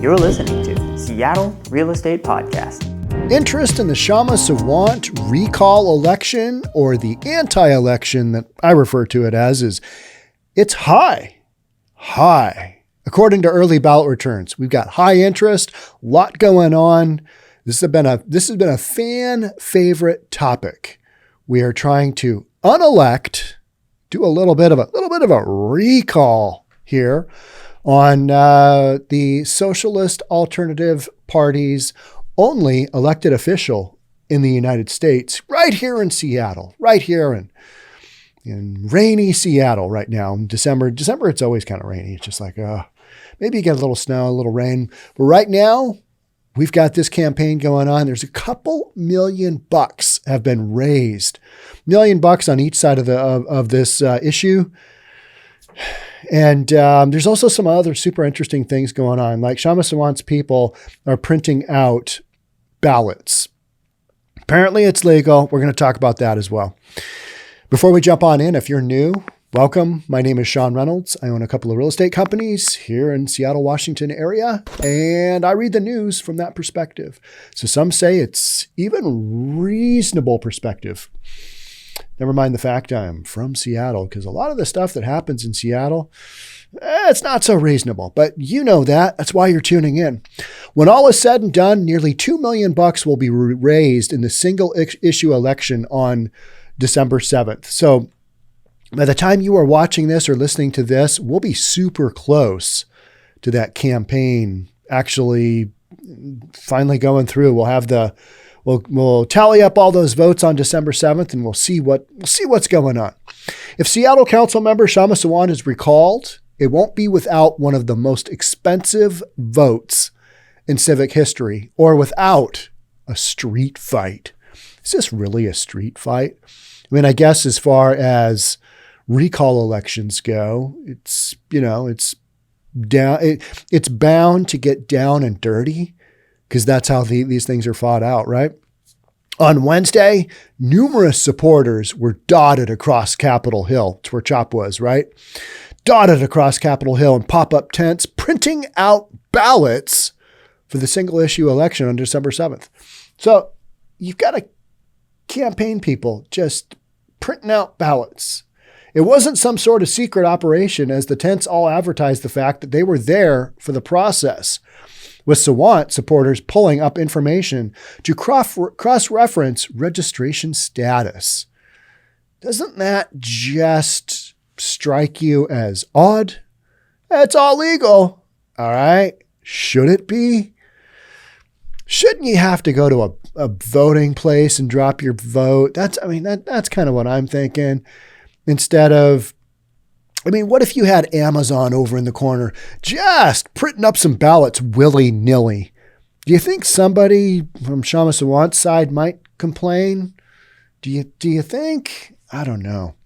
You're listening to Seattle Real Estate Podcast. Interest in the Kshama Sawant recall election, or the anti-election that I refer to it as, it's high. According to early ballot returns, we've got high interest, a lot going on. This has been a fan favorite topic. We are trying to unelect, do a little bit of a recall here on the Socialist Alternative Party's only elected official in the United States, right here in Seattle, right here in rainy Seattle right now. In December, it's always kind of rainy. It's just like, maybe you get a little snow, a little rain. But right now, we've got this campaign going on. There's a couple $1 million have been raised, $1 million on each side of this issue. And there's also some other super interesting things going on. Like Kshama Sawant's people are printing out ballots. Apparently it's legal. We're going to talk about that as well. Before we jump on in, if you're new, welcome. My name is Sean Reynolds. I own a couple of real estate companies here in Seattle, Washington area, and I read the news from that perspective. So some say it's even reasonable perspective. Never mind the fact I'm from Seattle, because a lot of the stuff that happens in Seattle, it's not so reasonable, but you know that. That's why you're tuning in. When all is said and done, nearly $2 million will be raised in the single issue election on December 7th. So by the time you are watching this or listening to this, we'll be super close to that campaign actually finally going through. We'll tally up all those votes on December 7th, and we'll see what's going on. If Seattle Councilmember Kshama Sawant is recalled, it won't be without one of the most expensive votes in civic history, or without a street fight. Is this really a street fight? I mean, I guess as far as recall elections go, it's bound to get down and dirty, because that's how these things are fought out, right? On Wednesday, numerous supporters were dotted across Capitol Hill. It's where CHOP was, right? Dotted across Capitol Hill in pop-up tents, printing out ballots for the single issue election on December 7th. So you've got campaign people just printing out ballots. It wasn't some sort of secret operation, as the tents all advertised the fact that they were there for the process, with Sawant supporters pulling up information to cross-reference registration status. Doesn't that just strike you as odd? It's all legal. All right. Should it be? Shouldn't you have to go to a voting place and drop your vote? That's kind of what I'm thinking. Instead of, what if you had Amazon over in the corner just printing up some ballots willy-nilly? Do you think somebody from Kshama Sawant's side might complain? Do you think? I don't know.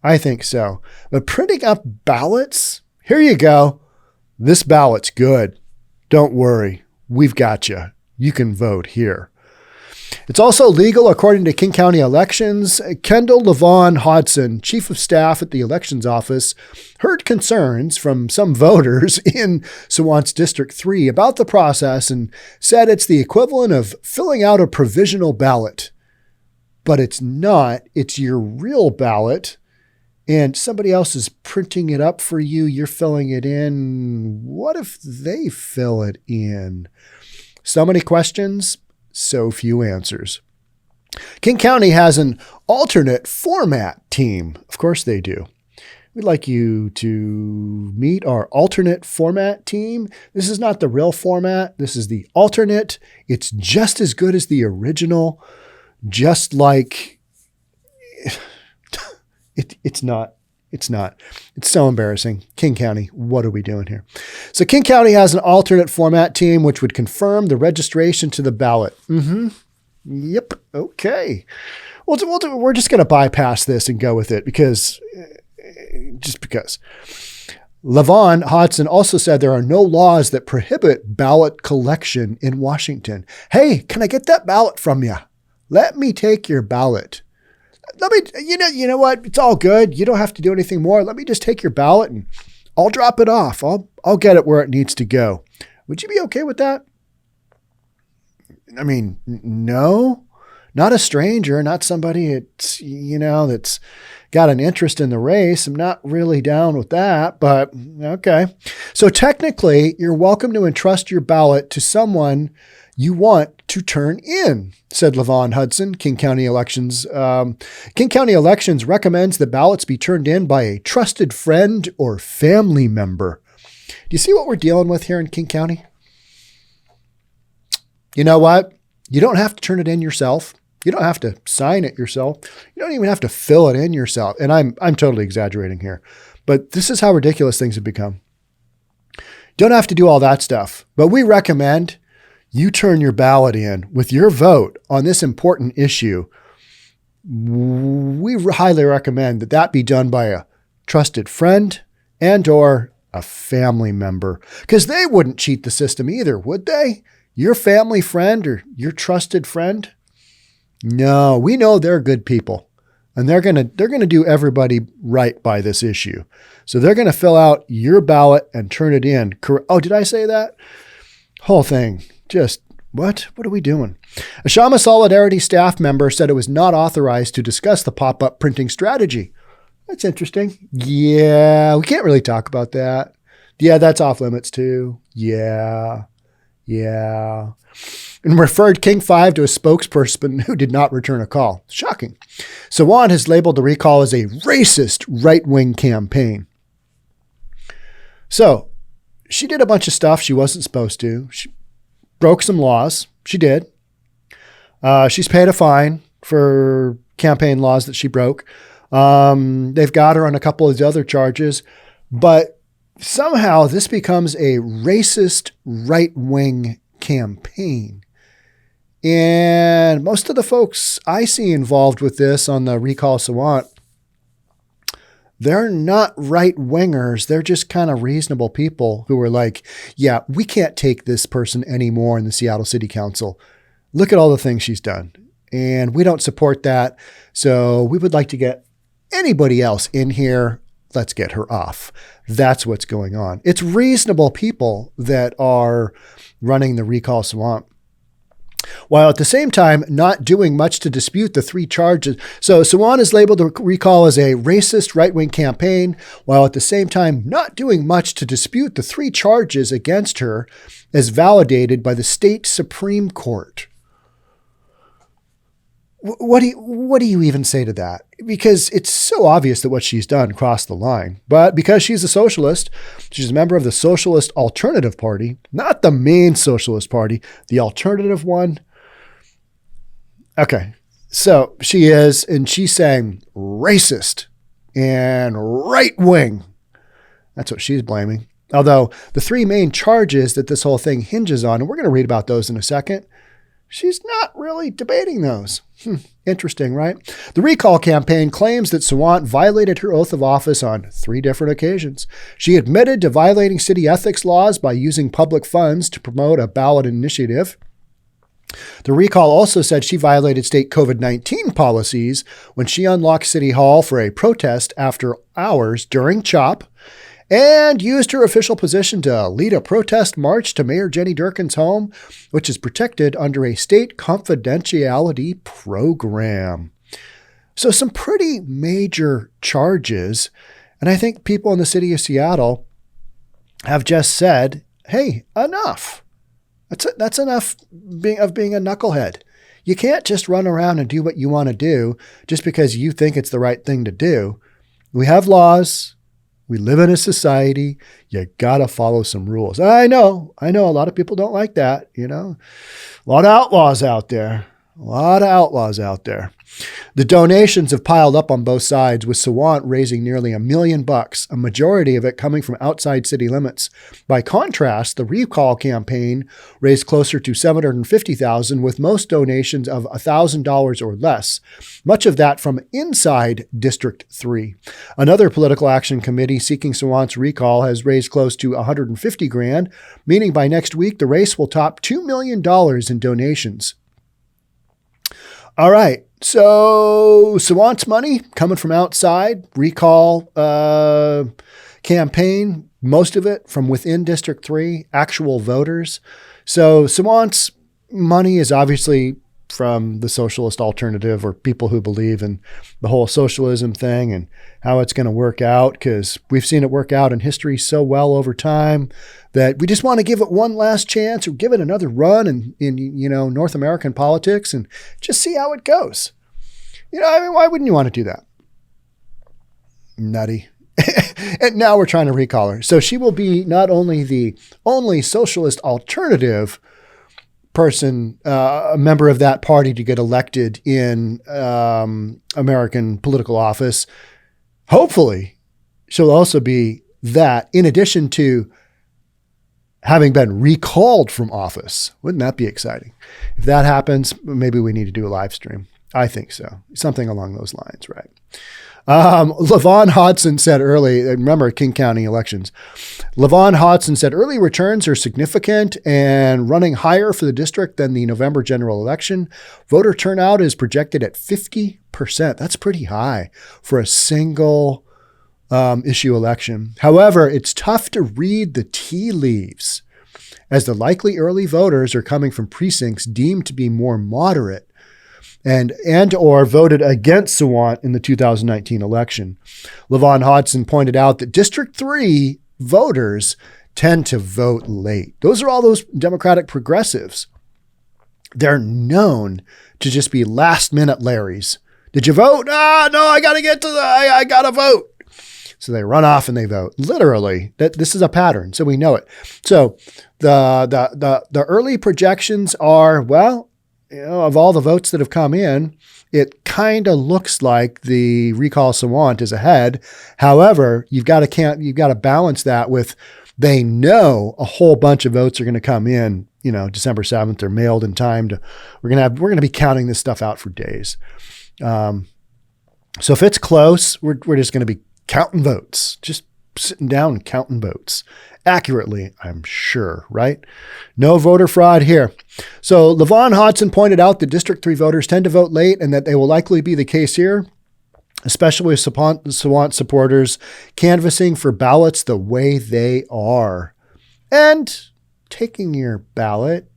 I think so. But printing up ballots, here you go. This ballot's good. Don't worry. We've got you. You can vote here. It's also legal according to King County Elections. Kendall LeVan Hodson, chief of staff at the elections office, heard concerns from some voters in Sawant's District 3 about the process and said it's the equivalent of filling out a provisional ballot. But it's not. It's your real ballot, and somebody else is printing it up for you. You're filling it in. What if they fill it in? So many questions, so few answers. King County has an alternate format team. Of course they do. We'd like you to meet our alternate format team. This is not the real format. This is the alternate. It's just as good as the original. Just like it's not. It's not. It's so embarrassing. King County, what are we doing here? So King County has an alternate format team, which would confirm the registration to the ballot. Yep. Okay. We're just going to bypass this and go with it because. LeVan Hodson also said there are no laws that prohibit ballot collection in Washington. Hey, can I get that ballot from you? Let me take your ballot. You know what? It's all good. You don't have to do anything more. Let me just take your ballot and I'll drop it off. I'll get it where it needs to go. Would you be okay with that? I mean, no, not a stranger, not somebody that's got an interest in the race. I'm not really down with that, but okay. So technically, you're welcome to entrust your ballot to someone you want to turn in, said LeVan Hodson, King County Elections. King County Elections recommends that ballots be turned in by a trusted friend or family member. Do you see what we're dealing with here in King County? You know what? You don't have to turn it in yourself. You don't have to sign it yourself. You don't even have to fill it in yourself. And I'm totally exaggerating here, but this is how ridiculous things have become. Don't have to do all that stuff, but we recommend you turn your ballot in with your vote on this important issue. We highly recommend that be done by a trusted friend and or a family member, because they wouldn't cheat the system either, would they? Your family friend or your trusted friend? No, we know they're good people, and they're going to do everybody right by this issue. So they're going to fill out your ballot and turn it in. Oh, did I say that? Whole thing. Just what? What are we doing? A Kshama Solidarity staff member said it was not authorized to discuss the pop-up printing strategy. That's interesting. Yeah, we can't really talk about that. Yeah, that's off limits too. Yeah. And referred King 5 to a spokesperson who did not return a call. Shocking. Sawant has labeled the recall as a racist right-wing campaign. So she did a bunch of stuff she wasn't supposed to. She broke some laws. She did. She's paid a fine for campaign laws that she broke. They've got her on a couple of the other charges, but somehow this becomes a racist right-wing campaign. And most of the folks I see involved with this on the Recall Sawant, they're not right-wingers. They're just kind of reasonable people who are like, yeah, we can't take this person anymore in the Seattle City Council. Look at all the things she's done. And we don't support that. So we would like to get anybody else in here. Let's get her off. That's what's going on. It's reasonable people that are running the Recall Sawant, while at the same time not doing much to dispute the three charges. So Sawant is labeled the recall as a racist right-wing campaign, while at the same time not doing much to dispute the three charges against her as validated by the state Supreme Court. What do you even say to that? Because it's so obvious that what she's done crossed the line. But because she's a socialist, she's a member of the Socialist Alternative Party, not the main Socialist Party, the alternative one. Okay, so she is, and she's saying racist and right-wing. That's what she's blaming. Although the three main charges that this whole thing hinges on, and we're going to read about those in a second, she's not really debating those. Interesting, right? The recall campaign claims that Sawant violated her oath of office on 3 different occasions. She admitted to violating city ethics laws by using public funds to promote a ballot initiative. The recall also said she violated state COVID-19 policies when she unlocked City Hall for a protest after hours during CHOP, and used her official position to lead a protest march to Mayor Jenny Durkin's home, which is protected under a state confidentiality program. So some pretty major charges. And I think people in the city of Seattle have just said, hey, enough. That's enough of being a knucklehead. You can't just run around and do what you want to do just because you think it's the right thing to do. We have laws. We live in a society. You got to follow some rules. I know a lot of people don't like that, a lot of outlaws out there. The donations have piled up on both sides, with Sawant raising nearly $1 million, a majority of it coming from outside city limits. By contrast, the recall campaign raised closer to $750,000, with most donations of $1,000 or less, much of that from inside District 3. Another political action committee seeking Sawant's recall has raised close to $150,000, meaning by next week the race will top $2 million in donations. All right, so Sawant's money coming from outside, recall campaign, most of it from within District 3, actual voters. So Sawant's money is obviously from the socialist alternative, or people who believe in the whole socialism thing and how it's going to work out, because we've seen it work out in history so well over time that we just want to give it one last chance, or give it another run in North American politics and just see how it goes. Why wouldn't you want to do that? Nutty. And now we're trying to recall her. So she will be not only the only socialist alternative person, a member of that party to get elected in American political office. Hopefully, she'll also be that, in addition to having been recalled from office. Wouldn't that be exciting? If that happens, maybe we need to do a live stream. I think so. Something along those lines, right? LeVan Hodson said early, remember King County elections, LeVan Hodson said early returns are significant and running higher for the district than the November general election. Voter turnout is projected at 50%. That's pretty high for a single issue election. However, it's tough to read the tea leaves, as the likely early voters are coming from precincts deemed to be more moderate and or voted against Sawant in the 2019 election. LeVan Hodson pointed out that District 3 voters tend to vote late. Those are all those Democratic progressives. They're known to just be last-minute Larrys. Did you vote? No, I got to get to I got to vote. So they run off and they vote. Literally, this is a pattern, so we know it. So the early projections are, well, of all the votes that have come in, it kind of looks like the recall Sawant is ahead. However, you've got to balance that with, they know a whole bunch of votes are going to come in, December 7th. They're mailed in time we're going to be counting this stuff out for days. So if it's close, we're just going to be counting votes, just sitting down and counting votes accurately, I'm sure, right? No voter fraud here. So LeVan Hodson pointed out that District 3 voters tend to vote late, and that they will likely be the case here, especially with Sawant supporters canvassing for ballots the way they are and taking your ballot,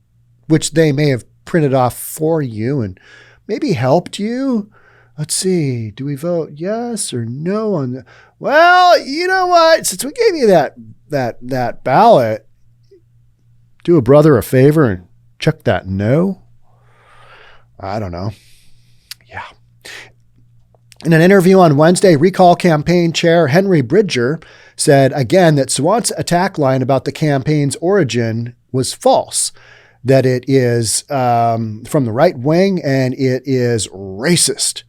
which they may have printed off for you and maybe helped you. Let's see. Do we vote yes or no on the? Well, you know what? Since we gave you that ballot, do a brother a favor and check that no. I don't know. Yeah. In an interview on Wednesday, recall campaign chair Henry Bridger said again that Sawant's attack line about the campaign's origin was false, that it is from the right wing and it is racist.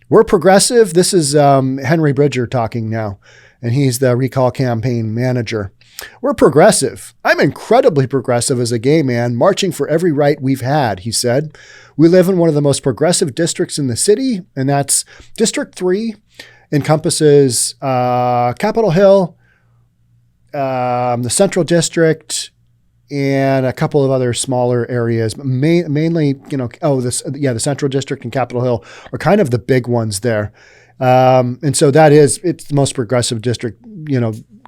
We're progressive. This is Henry Bridger talking now, and he's the recall campaign manager. We're progressive. I'm incredibly progressive as a gay man, marching for every right we've had, he said. We live in one of the most progressive districts in the city, and that's District 3, encompasses Capitol Hill, the Central District, and a couple of other smaller areas, mainly, the Central District and Capitol Hill are kind of the big ones there. And so it's the most progressive district,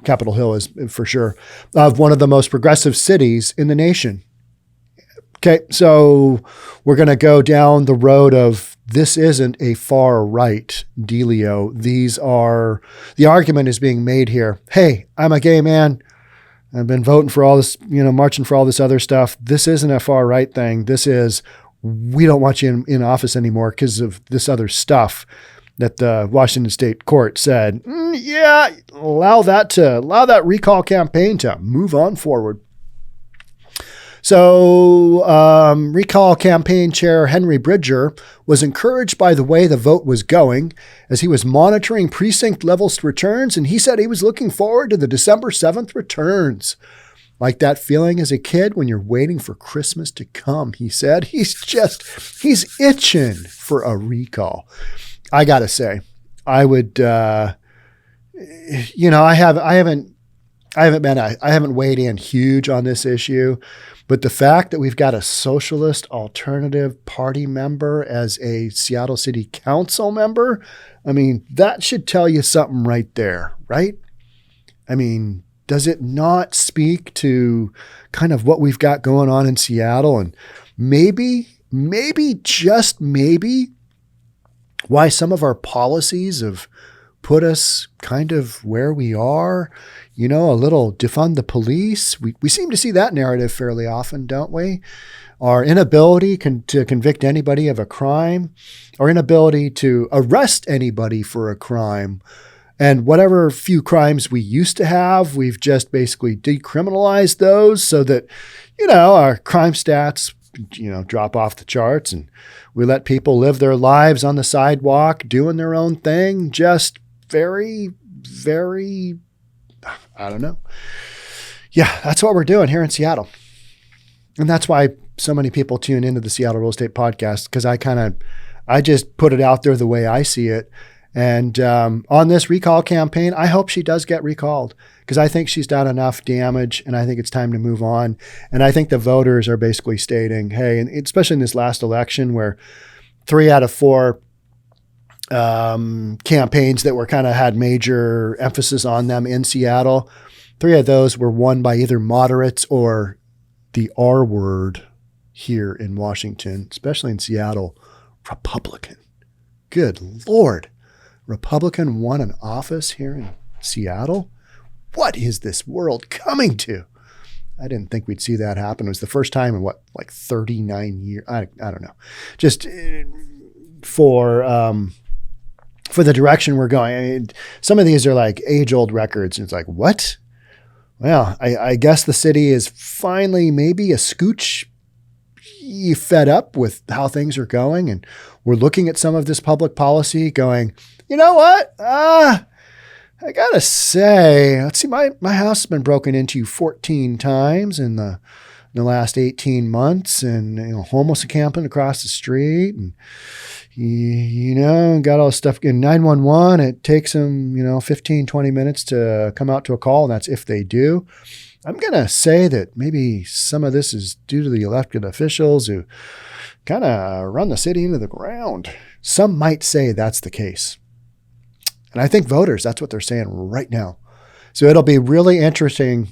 Capitol Hill is for sure, of one of the most progressive cities in the nation. Okay, so we're going to go down the road of, this isn't a far right dealio. The argument is being made here. Hey, I'm a gay man. I've been voting for all this, marching for all this other stuff. This isn't a far right thing. This is, we don't want you in office anymore because of this other stuff that the Washington State Court said, allow that recall campaign to move on forward. So recall campaign chair Henry Bridger was encouraged by the way the vote was going as he was monitoring precinct level returns, and he said he was looking forward to the December 7th returns. Like that feeling as a kid when you're waiting for Christmas to come, he said. He's itching for a recall. I got to say, I would, I haven't weighed in huge on this issue. But the fact that we've got a socialist alternative party member as a Seattle City Council member, that should tell you something right there, right? Does it not speak to kind of what we've got going on in Seattle? And maybe, just maybe, why some of our policies have put us kind of where we are, a little defund the police. We seem to see that narrative fairly often, don't we? Our inability to convict anybody of a crime, our inability to arrest anybody for a crime, and whatever few crimes we used to have, we've just basically decriminalized those so that, our crime stats, drop off the charts, and we let people live their lives on the sidewalk, doing their own thing, just very, very, I don't know. Yeah, that's what we're doing here in Seattle. And that's why so many people tune into the Seattle Real Estate Podcast, because I just put it out there the way I see it. And on this recall campaign, I hope she does get recalled, because I think she's done enough damage, and I think it's time to move on. And I think the voters are basically stating, hey, and especially in this last election where 3 out of 4 campaigns that were kind of had major emphasis on them in Seattle, 3 of those were won by either moderates or the R word here in Washington, especially in Seattle, Republican. Good Lord. Republican won an office here in Seattle? What is this world coming to? I didn't think we'd see that happen. It was the first time in 39 years? I don't know. Just for the direction we're going. I mean, some of these are like age-old records. And it's like, what? Well, I guess the city is finally maybe a scooch fed up with how things are going. And we're looking at some of this public policy going, you know what? I got to say, let's see, my house has been broken into 14 times in the last 18 months, and homeless encampment across the street, and got all this stuff. In 911, it takes them 15, 20 minutes to come out to a call, and that's if they do. I'm going to say that maybe some of this is due to the elected officials who kind of run the city into the ground. Some might say that's the case. And I think voters, that's what they're saying right now. So it'll be really interesting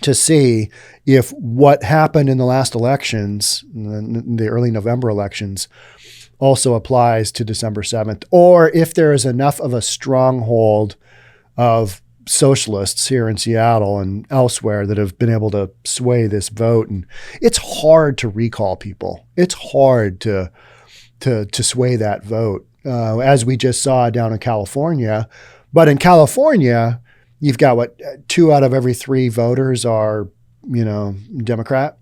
to see if what happened in the last elections, the early November elections, also applies to December 7th, or if there is enough of a stronghold of socialists here in Seattle and elsewhere that have been able to sway this vote. And it's hard to recall people. It's hard to sway that vote, as we just saw down in California. But in California, you've got 2 out of every 3 voters are, Democrat,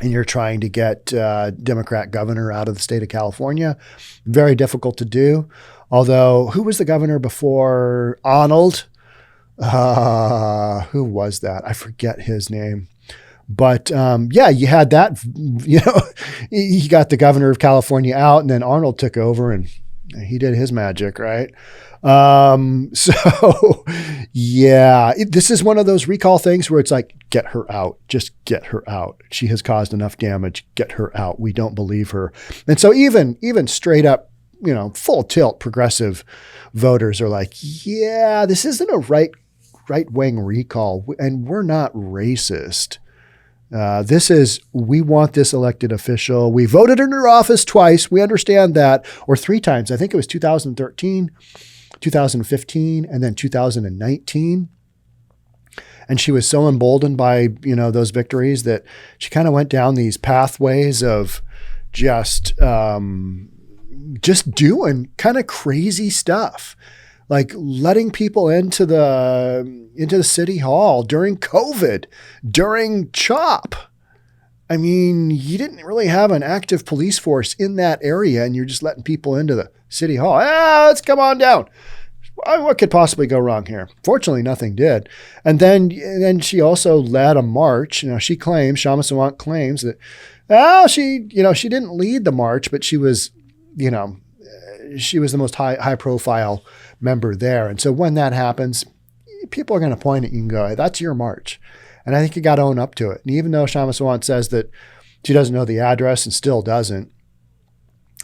and you're trying to get Democrat governor out of the state of California. Very difficult to do. Although, who was the governor before Arnold? Who was that? I forget his name. But you had that, he got the governor of California out, and then Arnold took over and he did his magic, right? This is one of those recall things where it's like, get her out, just get her out. She has caused enough damage, get her out. We don't believe her. And so even straight up, full tilt progressive voters are like, yeah, this isn't a right-wing recall, and we're not racist. This is, we want this elected official. We voted in her office twice. We understand that, or 3 times. I think it was 2013, 2015, and then 2019. And she was so emboldened by, those victories that she kind of went down these pathways of just doing kind of crazy stuff. Like letting people into the city hall during COVID, during CHOP. I mean, you didn't really have an active police force in that area, and you're just letting people into the city hall. Let's come on down. What could possibly go wrong here? Fortunately, nothing did. And then she also led a march. She claims, Kshama Sawant claims that, she didn't lead the march, but she was, she was the most high profile member there. And so when that happens, people are going to point at you and go, hey, that's your march. And I think you got to own up to it. And even though Kshama Sawant says that she doesn't know the address and still doesn't,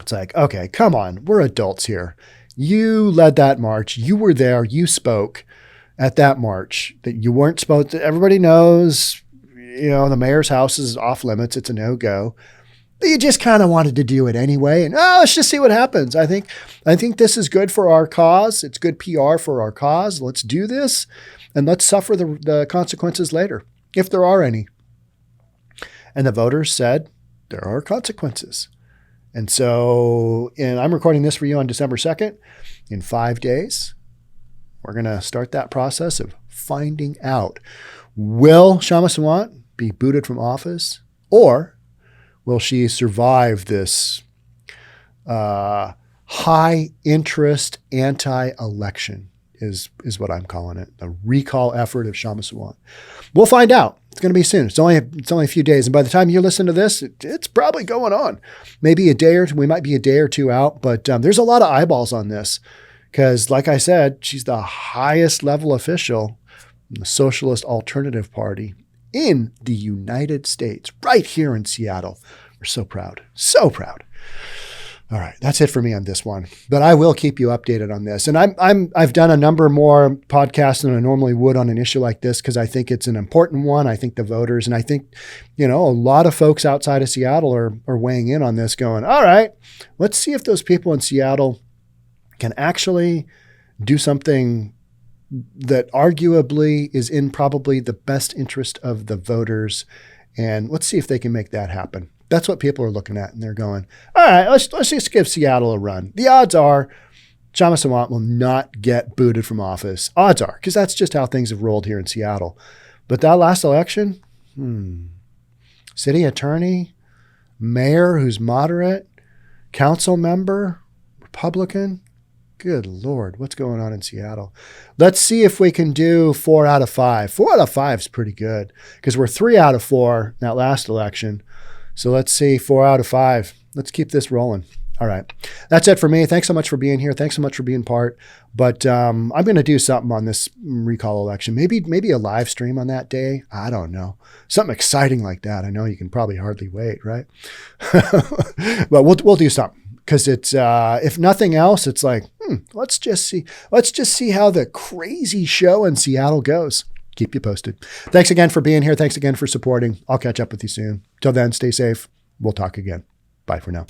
it's like, okay, come on, we're adults here. You led that march. You were there. You spoke. at that march that you weren't supposed to. Everybody knows, the mayor's house is off limits. It's a no-go. But you just kind of wanted to do it anyway. And let's just see what happens. I think this is good for our cause. It's good PR for our cause. Let's do this and let's suffer the consequences later, if there are any. And the voters said there are consequences. And so, I'm recording this for you on December 2nd. In 5 days, we're going to start that process of finding out, will Kshama Sawant be booted from office, or will she survive this high interest anti-election is what I'm calling it, the recall effort of Kshama Sawant. We'll find out. It's going to be soon. It's only a few days. And by the time you listen to this, it's probably going on. Maybe a day or two. We might be a day or two out, but there's a lot of eyeballs on this because, like I said, she's the highest level official in the Socialist Alternative Party in the United States, right here in Seattle. We're so proud. So proud. All right, that's it for me on this one. But I will keep you updated on this. And I've done a number more podcasts than I normally would on an issue like this because I think it's an important one. I think the voters, and I think, a lot of folks outside of Seattle are weighing in on this going, all right, let's see if those people in Seattle can actually do something that arguably is in probably the best interest of the voters. And let's see if they can make that happen. That's what people are looking at, and they're going, all right, let's just give Seattle a run. The odds are Kshama Sawant will not get booted from office. Odds are, because that's just how things have rolled here in Seattle. But that last election, city attorney, mayor who's moderate, council member, Republican, good Lord, what's going on in Seattle? Let's see if we can do 4 out of 5. 4 out of 5 is pretty good because we're 3 out of 4 in that last election. So let's see, 4 out of 5. Let's keep this rolling. All right. That's it for me. Thanks so much for being here. Thanks so much for being part. But I'm going to do something on this recall election. Maybe a live stream on that day. I don't know. Something exciting like that. I know you can probably hardly wait, right? But we'll do something because it's if nothing else, it's like, let's just see how the crazy show in Seattle goes. Keep you posted. Thanks again for being here. Thanks again for supporting. I'll catch up with you soon. Till then, stay safe. We'll talk again. Bye for now.